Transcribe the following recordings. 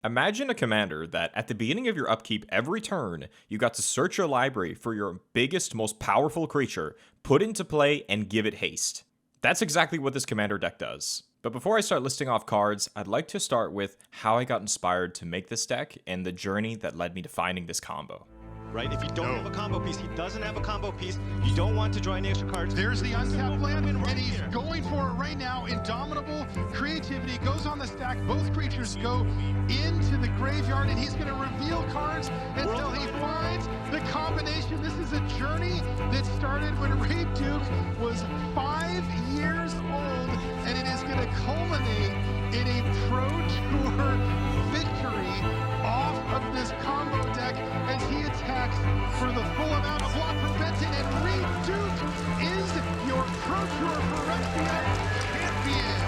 Imagine a commander that at the beginning of your upkeep every turn, you got to search your library for your biggest, most powerful creature, put into play, and give it haste. That's exactly what this commander deck does. But before I start listing off cards, I'd like to start with how I got inspired to make this deck and the journey that led me to finding this combo. Right? If you don't have a combo piece, he doesn't have a combo piece, you don't want to draw any extra cards. There's the untapped land, and he's going for it right now. Indomitable creativity goes on the stack. Both creatures go into the graveyard, and he's going to reveal cards until he finds the combination. This is a journey that started when Ray Duke was 5 years old, and it is going to culminate in a Pro Tour victory off of this combo deck as he attacks for the full amount of block from Benton, and Reed Duke is your Pro Tour Phyrexia champion.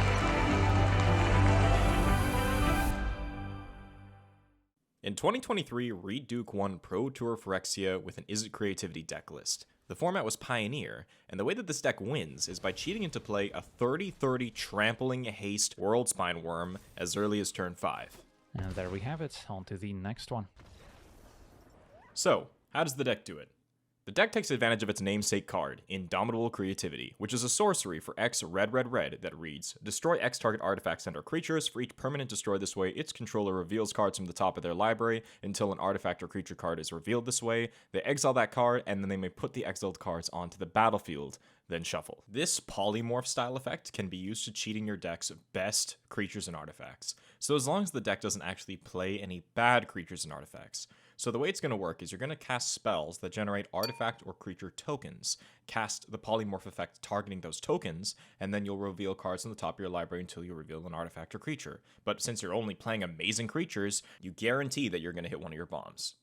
In 2023, Reed Duke won Pro Tour Phyrexia with an Is It Creativity deck list. The format was Pioneer, and the way that this deck wins is by cheating into play a 30-30 trampling haste World Spine Worm as early as turn 5. And there we have it, on to the next one. So, how does the deck do it? The deck takes advantage of its namesake card, Indomitable Creativity, which is a sorcery for X red that reads, destroy X target artifacts and/or creatures. For each permanent destroyed this way, its controller reveals cards from the top of their library until an artifact or creature card is revealed this way. They exile that card, and then they may put the exiled cards onto the battlefield, then shuffle. This polymorph style effect can be used to cheating your deck's best creatures and artifacts. So as long as the deck doesn't actually play any bad creatures and artifacts. So the way it's going to work is you're going to cast spells that generate artifact or creature tokens, cast the polymorph effect targeting those tokens, and then you'll reveal cards on the top of your library until you reveal an artifact or creature. But since you're only playing amazing creatures, you guarantee that you're going to hit one of your bombs.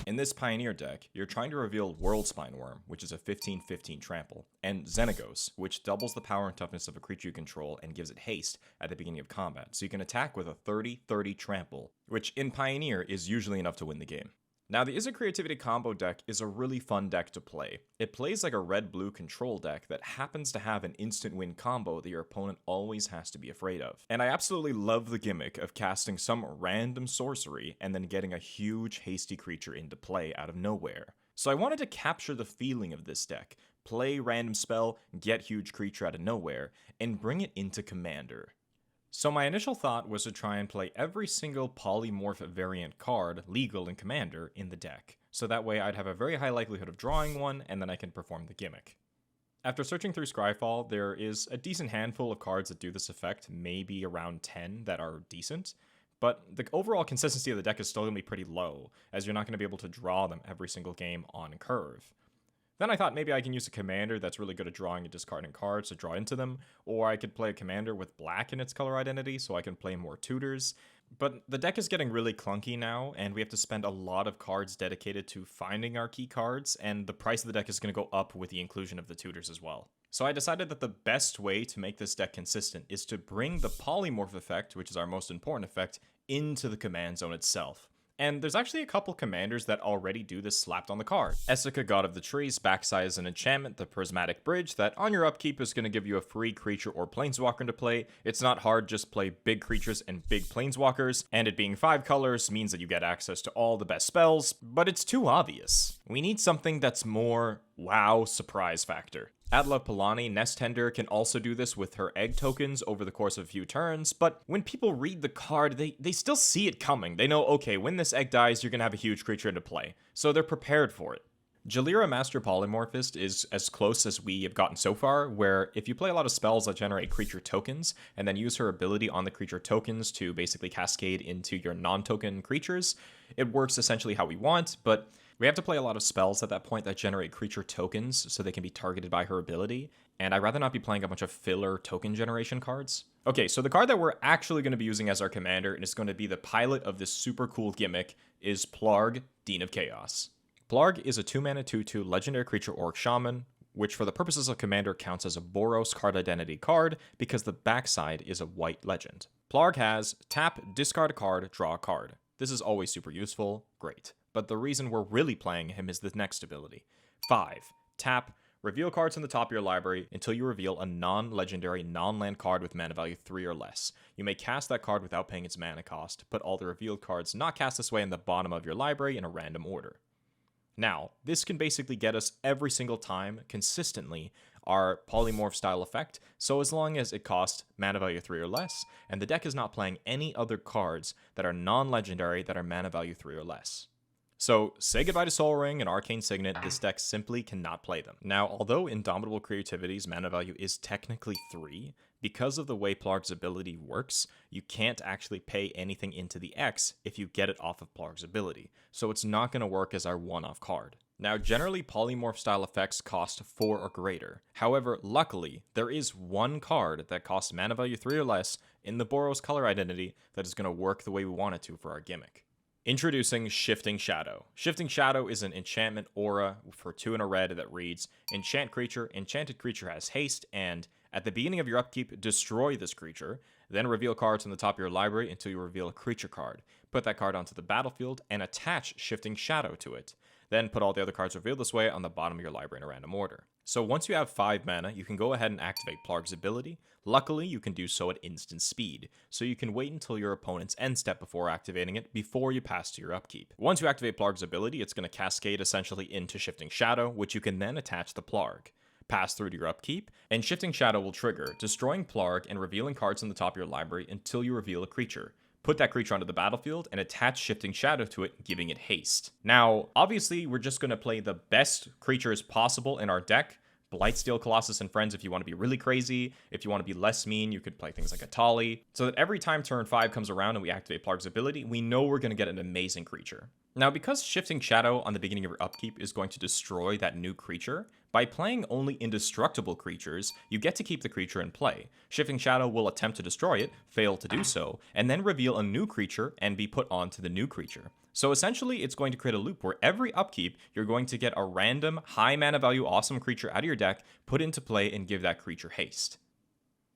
In this Pioneer deck, you're trying to reveal World Spine Worm, which is a 15-15 trample, and Xenagos, which doubles the power and toughness of a creature you control and gives it haste at the beginning of combat, so you can attack with a 30-30 trample, which in Pioneer is usually enough to win the game. Now, the Is It Creativity combo deck is a really fun deck to play. It plays like a red-blue control deck that happens to have an instant win combo that your opponent always has to be afraid of. And I absolutely love the gimmick of casting some random sorcery and then getting a huge hasty creature into play out of nowhere. So I wanted to capture the feeling of this deck, play random spell, get huge creature out of nowhere, and bring it into Commander. So my initial thought was to try and play every single polymorph variant card legal in Commander in the deck, so that way I'd have a very high likelihood of drawing one, and then I can perform the gimmick. After searching through Scryfall, there is a decent handful of cards that do this effect, maybe around 10 that are decent, but the overall consistency of the deck is still going to be pretty low, as you're not going to be able to draw them every single game on curve. Then I thought maybe I can use a commander that's really good at drawing and discarding cards to draw into them, or I could play a commander with black in its color identity so I can play more tutors. But the deck is getting really clunky now, and we have to spend a lot of cards dedicated to finding our key cards, and the price of the deck is going to go up with the inclusion of the tutors as well. So I decided that the best way to make this deck consistent is to bring the polymorph effect, which is our most important effect, into the command zone itself. And there's actually a couple commanders that already do this slapped on the card. Essica, God of the Trees, backsize as an enchantment, the Prismatic Bridge, that on your upkeep is going to give you a free creature or planeswalker to play. It's not hard, just play big creatures and big planeswalkers, and it being 5 colors means that you get access to all the best spells, but it's too obvious. We need something that's more wow surprise factor. Adla Palani, Nest Tender, can also do this with her egg tokens over the course of a few turns, but when people read the card, they still see it coming. They know, okay, when this egg dies, you're going to have a huge creature into play, so they're prepared for it. Jalira Master Polymorphist is as close as we have gotten so far, where if you play a lot of spells that generate creature tokens, and then use her ability on the creature tokens to basically cascade into your non-token creatures, it works essentially how we want, but we have to play a lot of spells at that point that generate creature tokens so they can be targeted by her ability, and I'd rather not be playing a bunch of filler token generation cards. Okay, so the card that we're actually going to be using as our commander, and is going to be the pilot of this super cool gimmick, is Plarg, Dean of Chaos. Plarg is a 2-mana 2/2 legendary creature orc shaman, which for the purposes of Commander counts as a Boros card identity card because the backside is a white legend. Plarg has tap, discard a card, draw a card. This is always super useful, great. But the reason we're really playing him is the next ability. 5, tap, Reveal cards from the top of your library until you reveal a non-legendary, non-land card with mana value 3 or less. You may cast that card without paying its mana cost. Put all the revealed cards not cast this way in the bottom of your library in a random order. Now, this can basically get us every single time, consistently, our polymorph style effect, so as long as it costs mana value 3 or less, and the deck is not playing any other cards that are non-legendary that are mana value 3 or less. So, say goodbye to Soul Ring and Arcane Signet, this deck simply cannot play them. Now, although Indomitable Creativity's mana value is technically 3, because of the way Plarg's ability works, you can't actually pay anything into the X if you get it off of Plarg's ability, so it's not going to work as our one-off card. Now, generally, polymorph style effects cost 4 or greater. However, luckily, there is one card that costs mana value 3 or less in the Boros color identity that is going to work the way we want it to for our gimmick. Introducing Shifting Shadow. Shifting Shadow is an enchantment aura for 2 and a red that reads, Enchant creature, enchanted creature has haste, and at the beginning of your upkeep, destroy this creature, then reveal cards from the top of your library until you reveal a creature card. Put that card onto the battlefield and attach Shifting Shadow to it. Then put all the other cards revealed this way on the bottom of your library in a random order. So once you have 5 mana, you can go ahead and activate Plarg's ability. Luckily, you can do so at instant speed, so you can wait until your opponent's end step before activating it before you pass to your upkeep. Once you activate Plarg's ability, it's going to cascade essentially into Shifting Shadow, which you can then attach to Plarg. Pass through to your upkeep, and Shifting Shadow will trigger, destroying Plarg and revealing cards on the top of your library until you reveal a creature. Put that creature onto the battlefield and attach Shifting Shadow to it, giving it haste. Now, obviously, we're just going to play the best creatures possible in our deck. Blightsteel, Colossus, and Friends if you want to be really crazy. If you want to be less mean, you could play things like Atali. So that every time turn 5 comes around and we activate Plarg's ability, we know we're going to get an amazing creature. Now, because Shifting Shadow on the beginning of your upkeep is going to destroy that new creature, by playing only indestructible creatures, you get to keep the creature in play. Shifting Shadow will attempt to destroy it, fail to do so, and then reveal a new creature and be put onto the new creature. So essentially, it's going to create a loop where every upkeep, you're going to get a random, high mana value, awesome creature out of your deck, put into play, and give that creature haste.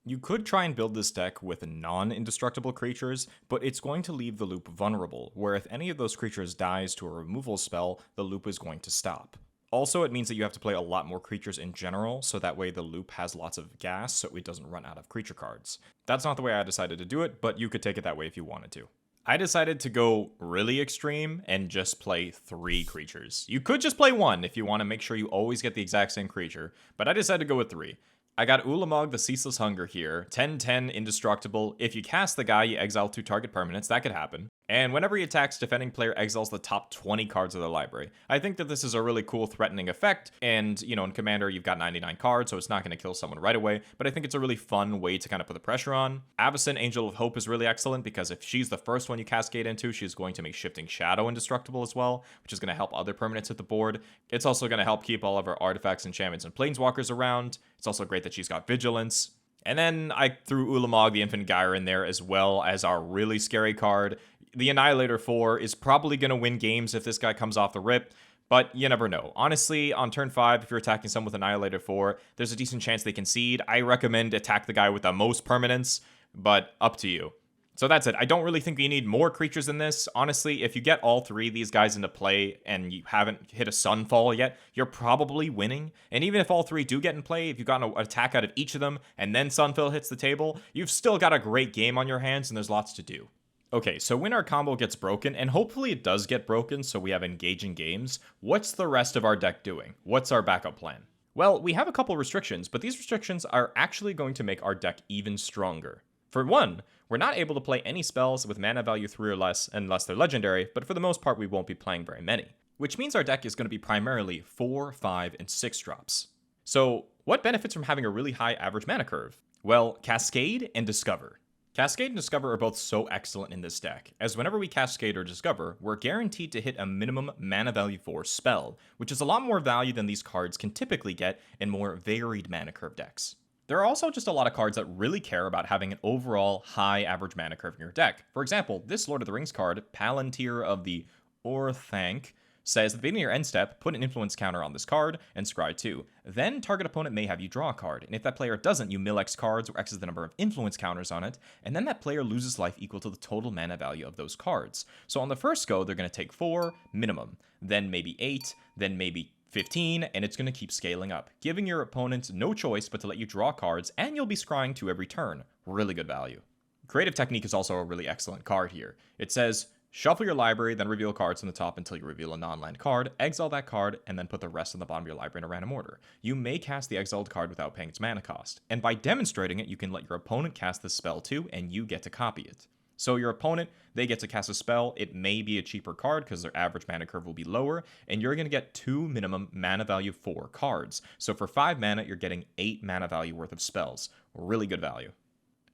You could try and build this deck with non-indestructible creatures, but it's going to leave the loop vulnerable, where if any of those creatures dies to a removal spell, the loop is going to stop. Also, it means that you have to play a lot more creatures in general, so that way the loop has lots of gas, so it doesn't run out of creature cards. That's not the way I decided to do it, but you could take it that way if you wanted to. I decided to go really extreme and just play 3 creatures. You could just play 1 if you want to make sure you always get the exact same creature, but I decided to go with 3. I got Ulamog the Ceaseless Hunger here, 10/10 indestructible. If you cast the guy, you exile 2 target permanents, that could happen. And whenever he attacks, defending player exiles the top 20 cards of their library. I think that this is a really cool threatening effect, and, you know, in Commander, you've got 99 cards, so it's not going to kill someone right away, but I think it's a really fun way to kind of put the pressure on. Avacyn, Angel of Hope, is really excellent, because if she's the first one you cascade into, she's going to make Shifting Shadow indestructible as well, which is going to help other permanents hit the board. It's also going to help keep all of our artifacts, enchantments, and planeswalkers around. It's also great that she's got Vigilance. And then I threw Ulamog the Infinite Gyre in there as well as our really scary card. The Annihilator 4 is probably going to win games if this guy comes off the rip, but you never know. Honestly, on turn 5, if you're attacking someone with Annihilator 4, there's a decent chance they concede. I recommend attack the guy with the most permanents, but up to you. So that's it. I don't really think you need more creatures than this. Honestly, if you get all 3 of these guys into play and you haven't hit a Sunfall yet, you're probably winning. And even if all 3 do get in play, if you've gotten an attack out of each of them, and then Sunfall hits the table, you've still got a great game on your hands, and there's lots to do. Okay, so when our combo gets broken, and hopefully it does get broken so we have engaging games, what's the rest of our deck doing? What's our backup plan? Well, we have a couple restrictions, but these restrictions are actually going to make our deck even stronger. For one, we're not able to play any spells with mana value 3 or less unless they're legendary, but for the most part we won't be playing very many. Which means our deck is going to be primarily 4, 5, and 6 drops. So, what benefits from having a really high average mana curve? Well, Cascade and Discover. Cascade and Discover are both so excellent in this deck, as whenever we Cascade or Discover, we're guaranteed to hit a minimum mana value 4 spell, which is a lot more value than these cards can typically get in more varied mana curve decks. There are also just a lot of cards that really care about having an overall high average mana curve in your deck. For example, this Lord of the Rings card, Palantir of the Orthanc, says at the beginning of your end step, put an influence counter on this card and scry 2. Then target opponent may have you draw a card, and if that player doesn't, you mill X cards, or X is the number of influence counters on it, and then that player loses life equal to the total mana value of those cards. So on the first go, they're going to take 4 minimum, then maybe 8, then maybe 15, and it's going to keep scaling up, giving your opponents no choice but to let you draw cards, and you'll be scrying 2 every turn. Really good value. Creative Technique is also a really excellent card here. It says, shuffle your library, then reveal cards from the top until you reveal a non-land card, exile that card, and then put the rest on the bottom of your library in a random order. You may cast the exiled card without paying its mana cost, and by demonstrating it, you can let your opponent cast the spell too, and you get to copy it. So your opponent, they get to cast a spell, it may be a cheaper card because their average mana curve will be lower, and you're going to get 2 minimum mana value 4 cards. So for 5 mana, you're getting 8 mana value worth of spells. Really good value.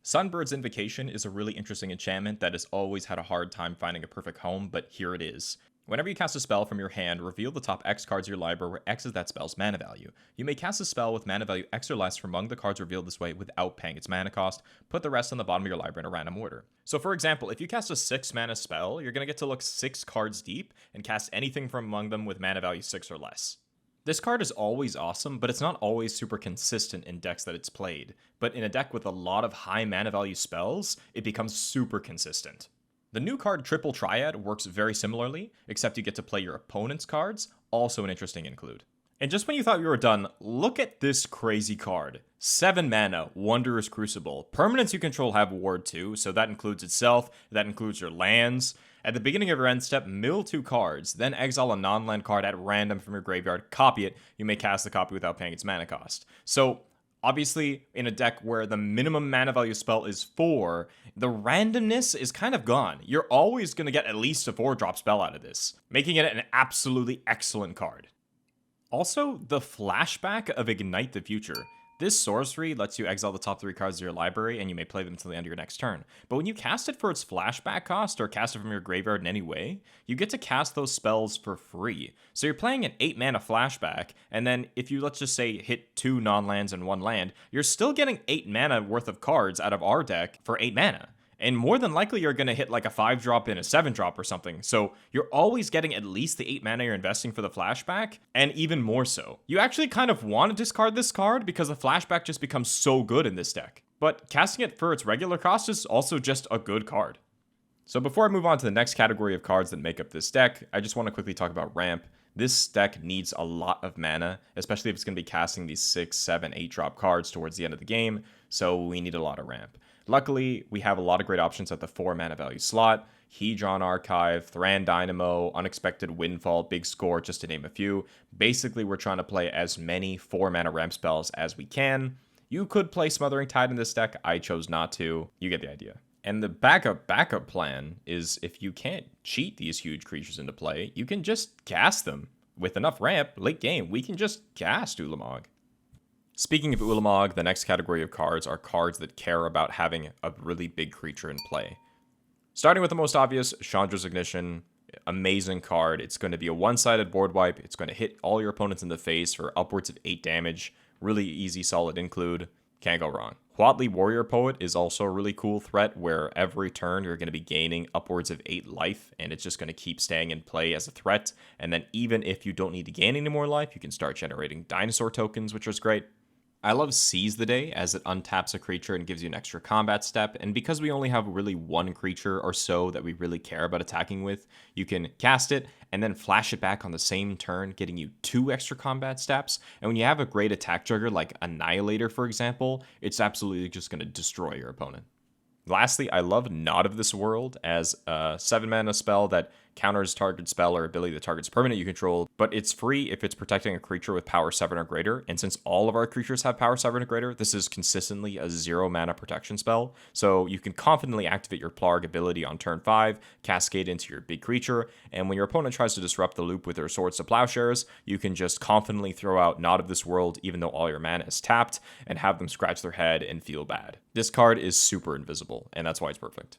Sunbird's Invocation is a really interesting enchantment that has always had a hard time finding a perfect home, but here it is. Whenever you cast a spell from your hand, reveal the top X cards of your library where X is that spell's mana value. You may cast a spell with mana value X or less from among the cards revealed this way without paying its mana cost. Put the rest on the bottom of your library in a random order. So for example, if you cast a 6 mana spell, you're going to get to look 6 cards deep and cast anything from among them with mana value 6 or less. This card is always awesome, but it's not always super consistent in decks that it's played. But in a deck with a lot of high mana value spells, it becomes super consistent. The new card Triple Triad works very similarly, except you get to play your opponent's cards, also an interesting include. And just when you thought you were done, look at this crazy card. 7 mana, Wondrous Crucible. Permanents you control have Ward 2, so that includes itself, that includes your lands. At the beginning of your end step, mill 2 cards, then exile a non-land card at random from your graveyard, copy it. You may cast the copy without paying its mana cost. So, obviously, in a deck where the minimum mana value spell is 4, the randomness is kind of gone. You're always going to get at least a 4-drop spell out of this, making it an absolutely excellent card. Also, the flashback of Ignite the Future. This sorcery lets you exile the top 3 cards of your library, and you may play them until the end of your next turn. But when you cast it for its flashback cost, or cast it from your graveyard in any way, you get to cast those spells for free. So you're playing an 8 mana flashback, and then if you, let's just say, hit 2 non-lands and 1 land, you're still getting 8 mana worth of cards out of our deck for 8 mana. And more than likely, you're going to hit like a 5-drop and a 7-drop or something. So you're always getting at least the 8 mana you're investing for the flashback, and even more so. You actually kind of want to discard this card because the flashback just becomes so good in this deck. But casting it for its regular cost is also just a good card. So before I move on to the next category of cards that make up this deck, I just want to quickly talk about ramp. This deck needs a lot of mana, especially if it's going to be casting these 6, 7, 8-drop cards towards the end of the game, so we need a lot of ramp. Luckily, we have a lot of great options at the 4 mana value slot. Hedron Archive, Thran Dynamo, Unexpected Windfall, Big Score, just to name a few. Basically, we're trying to play as many 4 mana ramp spells as we can. You could play Smothering Tide in this deck. I chose not to. You get the idea. And the backup plan is if you can't cheat these huge creatures into play, you can just cast them. With enough ramp, late game, we can just cast Ulamog. Speaking of Ulamog, the next category of cards are cards that care about having a really big creature in play. Starting with the most obvious, Chandra's Ignition. Amazing card. It's going to be a one-sided board wipe. It's going to hit all your opponents in the face for upwards of 8 damage. Really easy, solid include. Can't go wrong. Huatli Warrior Poet is also a really cool threat where every turn you're going to be gaining upwards of 8 life, and it's just going to keep staying in play as a threat. And then even if you don't need to gain any more life, you can start generating dinosaur tokens, which is great. I love Seize the Day as it untaps a creature and gives you an extra combat step, and because we only have really one creature or so that we really care about attacking with, you can cast it and then flash it back on the same turn, getting you 2 extra combat steps. And when you have a great attack trigger like Annihilator, for example, it's absolutely just going to destroy your opponent. Lastly, I love Not of This World as a 7 mana spell that counters target spell or ability that targets permanent you control, but it's free if it's protecting a creature with power 7 or greater, and since all of our creatures have power 7 or greater, this is consistently a 0 mana protection spell, so you can confidently activate your Plarg ability on turn 5, cascade into your big creature, and when your opponent tries to disrupt the loop with their Swords to Plowshares, you can just confidently throw out Not of This World even though all your mana is tapped, and have them scratch their head and feel bad. This card is super invisible, and that's why it's perfect.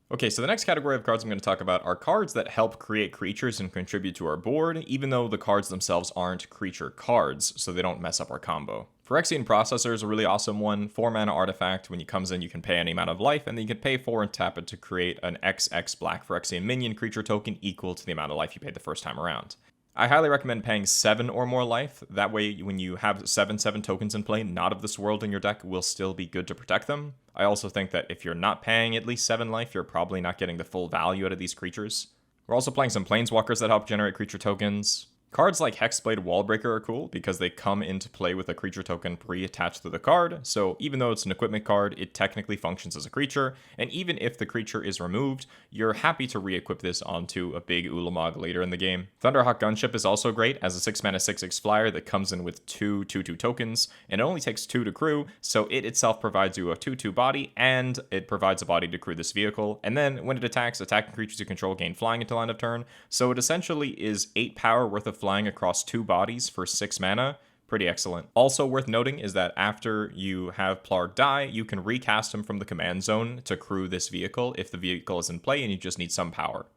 Okay, so the next category of cards I'm going to talk about are cards that help create creatures and contribute to our board, even though the cards themselves aren't creature cards, so they don't mess up our combo. Phyrexian Processor is a really awesome one. 4 mana artifact. When it comes in, you can pay any amount of life, and then you can pay 4 and tap it to create an XX black Phyrexian minion creature token equal to the amount of life you paid the first time around. I highly recommend paying 7 or more life. That way, when you have 7/7 tokens in play, Not of This World in your deck will still be good to protect them. I also think that if you're not paying at least 7 life, you're probably not getting the full value out of these creatures. We're also playing some Planeswalkers that help generate creature tokens. Cards like Hexblade Wallbreaker are cool because they come into play with a creature token pre-attached to the card, so even though it's an equipment card, it technically functions as a creature, and even if the creature is removed, you're happy to re-equip this onto a big Ulamog later in the game. Thunderhawk Gunship is also great as a 6-mana 6/6 flyer that comes in with 2 2/2 tokens, and it only takes 2 to crew, so it itself provides you a 2/2 body, and it provides a body to crew this vehicle, and then when it attacks, attacking creatures you control gain flying until end of turn, so it essentially is 8 power worth of flying across 2 bodies for 6 mana. Pretty excellent. Also worth noting is that after you have Plarg die, you can recast him from the command zone to crew this vehicle if the vehicle is in play and you just need some power.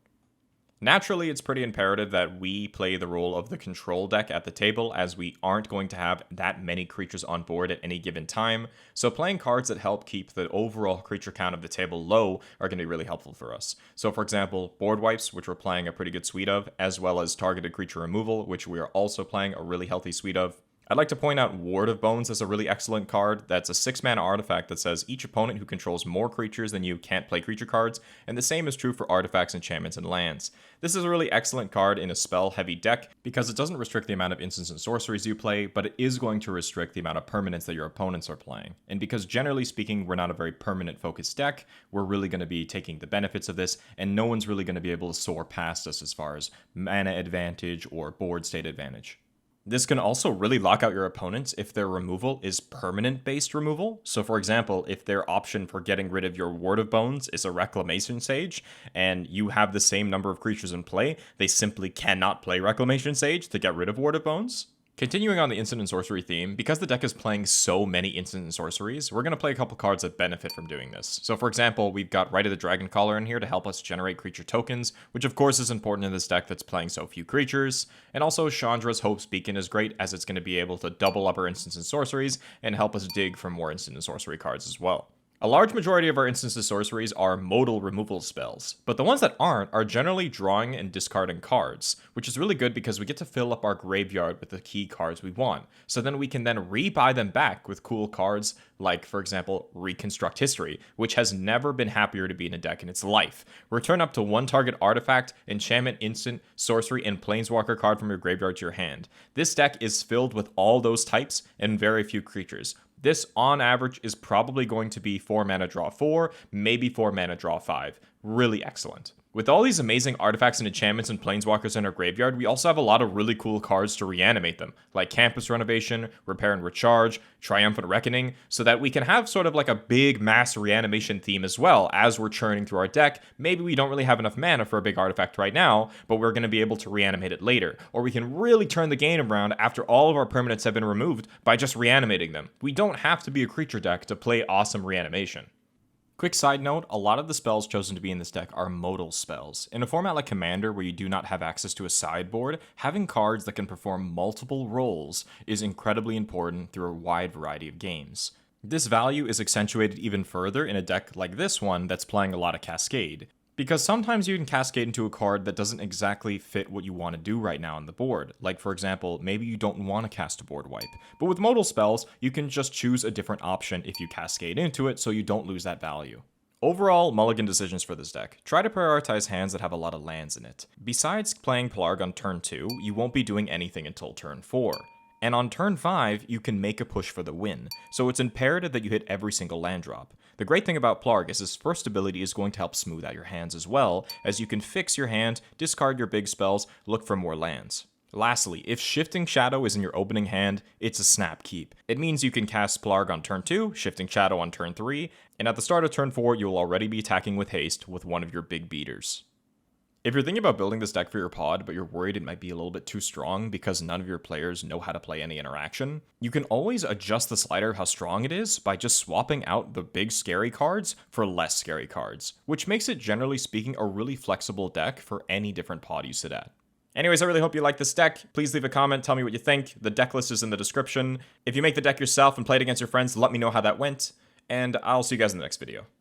Naturally, it's pretty imperative that we play the role of the control deck at the table, as we aren't going to have that many creatures on board at any given time, so playing cards that help keep the overall creature count of the table low are going to be really helpful for us. So for example, board wipes, which we're playing a pretty good suite of, as well as targeted creature removal, which we are also playing a really healthy suite of. I'd like to point out Ward of Bones as a really excellent card. That's a 6-mana artifact that says each opponent who controls more creatures than you can't play creature cards, and the same is true for artifacts, enchantments, and lands. This is a really excellent card in a spell-heavy deck because it doesn't restrict the amount of instants and sorceries you play, but it is going to restrict the amount of permanents that your opponents are playing. And because generally speaking, we're not a very permanent-focused deck, we're really going to be taking the benefits of this, and no one's really going to be able to soar past us as far as mana advantage or board state advantage. This can also really lock out your opponents if their removal is permanent-based removal. So for example, if their option for getting rid of your Ward of Bones is a Reclamation Sage, and you have the same number of creatures in play, they simply cannot play Reclamation Sage to get rid of Ward of Bones. Continuing on the instant and sorcery theme, because the deck is playing so many instant and sorceries, we're going to play a couple cards that benefit from doing this. So for example, we've got Rite of the Dragon Caller in here to help us generate creature tokens, which of course is important in this deck that's playing so few creatures. And also Chandra's Hope's Beacon is great, as it's going to be able to double up our instants and sorceries and help us dig for more instant and sorcery cards as well. A large majority of our instants and sorceries are modal removal spells, but the ones that aren't are generally drawing and discarding cards, which is really good because we get to fill up our graveyard with the key cards we want, so then we can then re-buy them back with cool cards like, for example, Reconstruct History, which has never been happier to be in a deck in its life. Return up to 1 target artifact, enchantment, instant, sorcery, and planeswalker card from your graveyard to your hand. This deck is filled with all those types and very few creatures. This, on average, is probably going to be 4 mana draw 4, maybe 4 mana draw 5. Really excellent. With all these amazing artifacts and enchantments and planeswalkers in our graveyard, we also have a lot of really cool cards to reanimate them, like Campus Renovation, Repair and Recharge, Triumphant Reckoning, so that we can have sort of like a big mass reanimation theme as well as we're churning through our deck. Maybe we don't really have enough mana for a big artifact right now, but we're going to be able to reanimate it later. Or we can really turn the game around after all of our permanents have been removed by just reanimating them. We don't have to be a creature deck to play awesome reanimation. Quick side note, a lot of the spells chosen to be in this deck are modal spells. In a format like Commander, where you do not have access to a sideboard, having cards that can perform multiple roles is incredibly important through a wide variety of games. This value is accentuated even further in a deck like this one that's playing a lot of Cascade, because sometimes you can cascade into a card that doesn't exactly fit what you want to do right now on the board. Like for example, maybe you don't want to cast a board wipe. But with modal spells, you can just choose a different option if you cascade into it so you don't lose that value. Overall, mulligan decisions for this deck. Try to prioritize hands that have a lot of lands in it. Besides playing Plarg on turn 2, you won't be doing anything until turn 4. And on turn 5, you can make a push for the win, so it's imperative that you hit every single land drop. The great thing about Plarg is his first ability is going to help smooth out your hands as well, as you can fix your hand, discard your big spells, look for more lands. Lastly, if Shifting Shadow is in your opening hand, it's a snap keep. It means you can cast Plarg on turn 2, Shifting Shadow on turn 3, and at the start of turn 4, you'll already be attacking with haste with one of your big beaters. If you're thinking about building this deck for your pod, but you're worried it might be a little bit too strong because none of your players know how to play any interaction, you can always adjust the slider how strong it is by just swapping out the big scary cards for less scary cards, which makes it, generally speaking, a really flexible deck for any different pod you sit at. Anyways, I really hope you like this deck. Please leave a comment, tell me what you think. The deck list is in the description. If you make the deck yourself and play it against your friends, let me know how that went, and I'll see you guys in the next video.